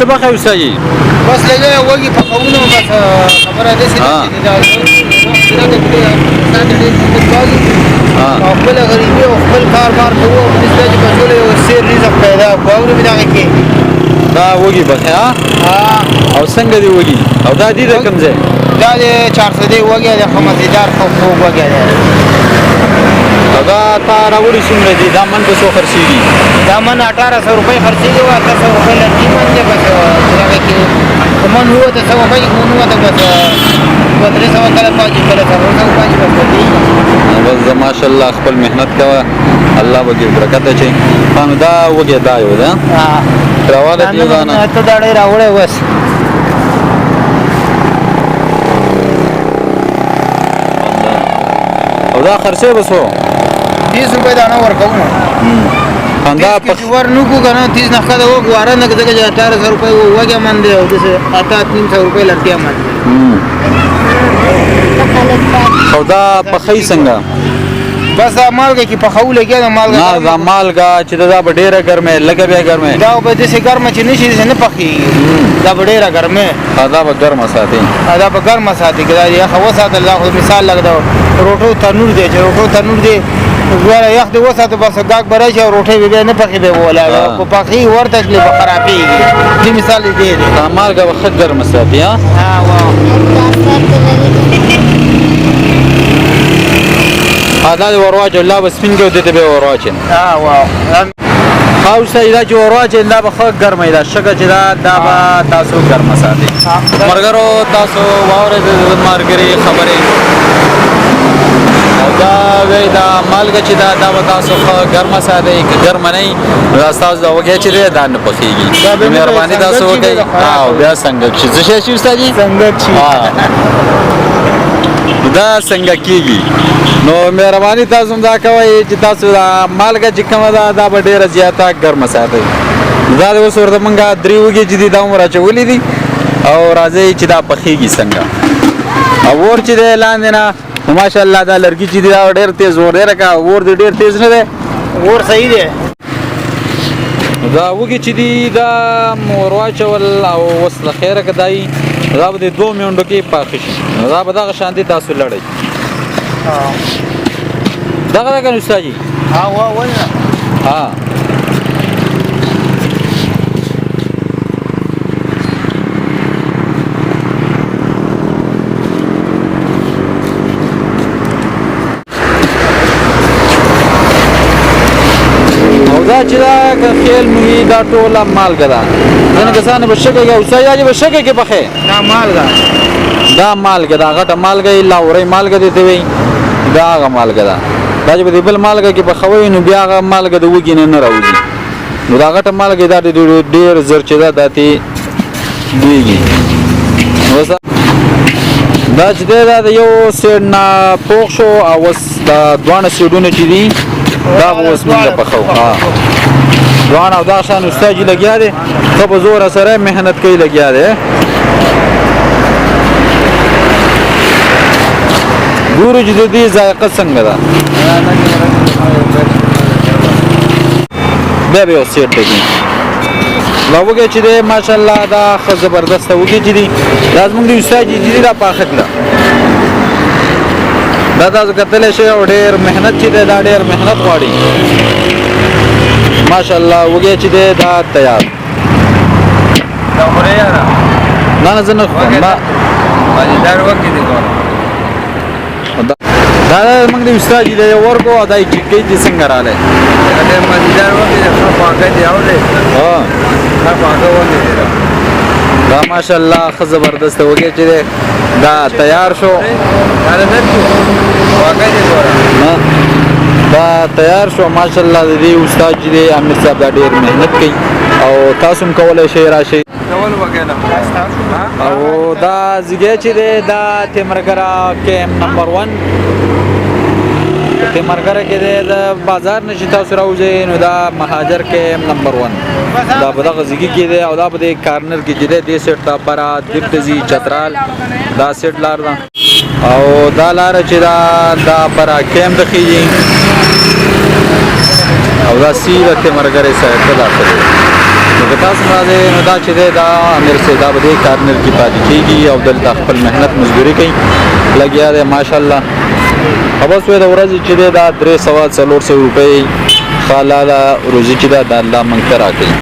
څه بخه وسایي بس لګي وږي په خوونه بس خبره ده چې دا او خپل غریبي او خپل کاروبار کوو مثل چې په ټول یو سیر رزق پیدا کوو نو دا کې دا وږي بخه او څنګه دی وږي او دا دې کوم ځای دا 400 دی وږي د خمسیدار خو وږي دا تا راوړي څومره دي دا من په څو خرڅېږي دا من 1800 روپۍ خرڅېږي او 800 روپۍ لرګي من دی بس هغه کې من هو ته 100 روپۍ مونږ ته بس 300 کله پاجي کله 400 پاجي بس ماشاءالله خپل مهنت کوه الله به دې برکت اچي نو دا وږي دا یو ده راواله دی نه ته دا ډېر راوړې وس او دا خرڅه بسو 30 روپۍ دا نه ورکوم خندا په ور نو کو کنه 30 نه کده و غواره نه کده 1800 روپۍ وګه من دی او دسه 300 روپۍ لړتیا من او دا په خی څنګه بس مالګه کی په خو لګیا د مالګه نه دا مالګه چې دا ډیره ګرمه لګه بیا ګرمه دا به دسه ګرمه چې نشي نه پخې دا ډیره ګرمه دا به ګرمه ساتي دا به ګرمه ساتي کدا یا خو ساتل الله مثال لګدا روټو تنور دی چې روټو تنور دی ګوره یخ دی وساته بس گاګ برای او روټي به نه پخې به ولا په پخې ورته کې به خرابېږي دې مثال دی دا مالګه به خد ګرمه ساتي ها واه دا ورواچ الله بس سپینګو دته به ورواچ واه او سیدا چې ورواچ دا به خد ګرمه دا شګه چې دا به تاسو ګرمه ساتي مرګرو تاسو واورې د مارګري خبرې دا وی دا مالګه چې دا به تاسو ګرمه ساتي که ګرمه نه دا تاسو دا وګیا چې دا نه پخېږي مهرباني تاسو وکړئ او بیا څنګه چې څه شي استاد څنګه چې دا څنګه کیږي نو مهرباني تاسو دا کوي چې تاسو دا مالګه چې کومه دا به ډیره زیاته ګرمه ساتي دا د اوس ورته مونږه درې وږي چې دا عمر اچولې دي او راځي چې دا پخېږي څنګه او ور چې دی لاندې نه ماشاءالله دا لرګي چې دا ډېر تیز ور دی راکا ور دی ډېر تیز نه دی ور صحیح دی دا وږي چې دی دا مور واچول او وس له خیره کدای دا به 2 منټو کې پاخه شي دا به دغه شان دي تاسو لړئ دغه کنه استاد جی ولا دا چې دا خیل موږي دا ټوله مالګه ده ځنه کسانه به شګه او سایه به شګه کې پخې دا مالګه دا غټه مالګه لا اورې مالګه دي وي دا هغه مالګه ده دا چې په بل مالګه کې پخوي نو بیا هغه مالګه د وګین نه راوځي نو دا غټه مالګه دا ډېر زر چې دا داتي دیږي دا چې دا یو سیډ نه پوښ شو او وس دا دوانه سیډونه چې دي دا اوس موږ پخو دوان او دا شان استاد لګیا دی خو په زور سره مهنت کوي لګیا دی ګورو چې د دې ذائقه څنګه ده بیا به اوسېټ دی لا وګه چې دی ماشاءالله دا خو زبردست وګه چې دی لازم دی استاد چې دی را پاخه کړه دا تاسو کتل شي او ډېر مهنت چې دا ډېر مهنت غواړي ماشاءالله وګه چې دا تیار دا وره یاره نه زنه خو ما مالدار وکړي دي دا موږ د استاد دی ورکو ادای چې کې څنګه رااله دا مالدار وکړي دا پاکه دی اوله دا پاکه وکړي دا ماشاءالله خو زبردست وګه چې دا تیار شو دا تیار شو ماشاءالله د دې استاد دی امیر صاحب دا ډېر مهنت کوي او تاسو هم کولای شئ راشئ او دا زیګه چې دا تیمرګرا کیم نمبر 1 تیمرګرا کې د بازار نشي تاسو راوځي نو دا مهاجر کیم نمبر 1 دا په دغه زیګه کې دی او دا په کارنر کې چې دی سیټ تا برا دپتزي چترال دا سیټ لار دا او دا لار چې دا برا کیم د خيږي او دا سیده تیمرګرا سره ته داخله نو که تاسو راځئ نو دا چې دی دا امیر صاحب دا به دې کارنر کې پاتې کېږي او دلته خپل محنت مزدوري کوي لګیا دی ماشاءالله او بس وایي د ورځې چې دی دا 300 400 روپۍ حلاله روزي چې ده د الله موږ ته راکوي